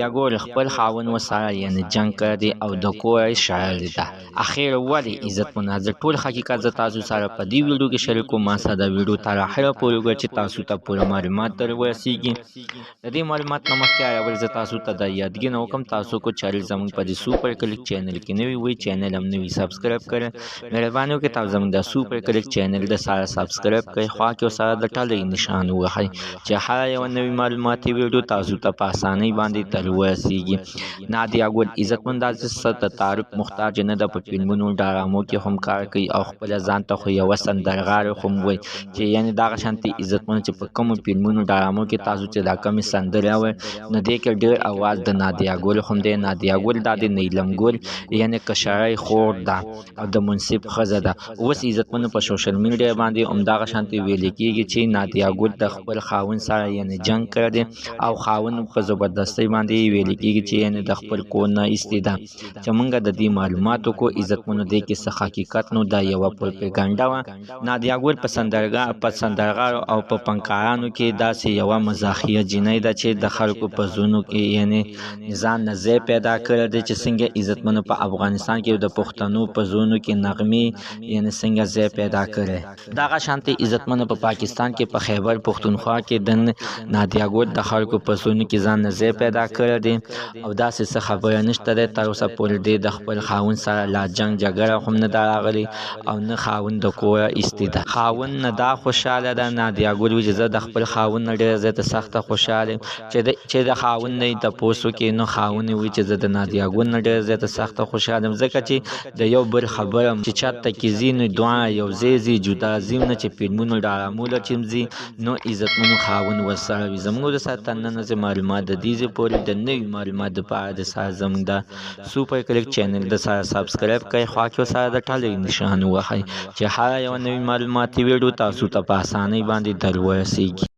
نادیا ګل خپل خاوند وسره یعنی جنگ کړی دی او د کور یې شړلې ده. اخر ولې عزتمن زه ټول حقیقت زه تاسو سره په دې ویډیو کې شریکوم. ما سره د ویډیو تر اخره پورې وګورئ چې تاسو ته پوره معلومات در ورسیږي. د دې معلومات نه مخکې اول زه تاسو ته د یادګینه وکم تاسو کو چینل زموږ په دې سوپر کلیک چینل کې نوی وي چینل هم نوی سبسکرایب کړئ. مهرباني وکړئ تاسو زموږ د سوپر کلیک چینل د سره سبسکرایب کړئ خو کې سره د ټاله نشان ووهئ چې هر یو نوی معلوماتي ویډیو تاسو ته په اسانۍ باندې در ورسیږي. نادیا ګل عزتمن داسې څه د تعارف محتاج نه ده. په فلمونو ډرامو کې هم کار کوي او خپله ځان ته خو یوه سندرغاړې خو هم وایي چې یعنې دغه شانتې عزتمن چې په کومو فلمونو ډرامو کې تاسو چې دا کمې سندرې اورئ نو دې کې ډېر اواز د نادیا ګل هم دی. نادیا ګل دا د نیلم ګل یعنې کشرۍ خور ده او د منصف ښځه ده. اوس عزتمنو په سوشل میډیا باندې همدغه شانتې ویلې کېږي چې نادیا ګل د خپل خاوند سره یعنې جنګ کړی دی او خاوند په زبردستۍ باندې ویلې کېږي چې یعنې د خپل کور نه ایستې ده. چې موږ د دې معلوماتو کو عزتمنو دی کې څه حقیقت نو دا یوه پروپاګانډا وه. نادیا ګل په سندرغاړو او په فنکارانو کې داسې یوه مزاحیه جینۍ ده چې د خلکو په زړونو کې یعنې ځان نه ځای پیدا کړی دی چې څنګه عزتمنو په افغانستان کې د پښتنو په زړونو کې نغمې یعنې څنګه ځای پیدا کړی. دغه شانتې عزتمنو په پاکستان کې په خیبر پښتونخوا کې د نادیا ګل د خلکو په زړونو کې ځان نه ځای پیدا کړی دی او داسې څه خبره نشته دی. تر اوسه پورې دی د خپل خاوند سره لا جنګ جګړه هم نه ده راغلې او نه خاوند د کوره ایستې ده. خاوند نه دا خوشحاله ده. نادیا ګل وایي چې زه د خپل خاوند نه ډېره زیاته سخته خوشحاله یم چې د خاوند نه یې تپوس وکړي نو خاوند یې وایي چې زه د نادیا ګل نه ډېره زیاته سخته خوشحاله یم ځکه چې د یو بل خبره چې چاته کې ځي نو دواړه یو ځای ځي جدا ځي نه چې فلمونو ډرامو له چې ځي نو عزتمنو خاوند ورسره وي. زموږ د سره تر ننه معلومات د دې ځای پورې د نوي معلومات دپاره د سره زموږ د سوپر کلیک چینل د سره سبسکرایب کړئ خوا کې سره د ټاله نشان ووهئ چې هر یوه نوي معلوماتي ویډیو تاسو ته په اسانۍ باندې در ورسیږي.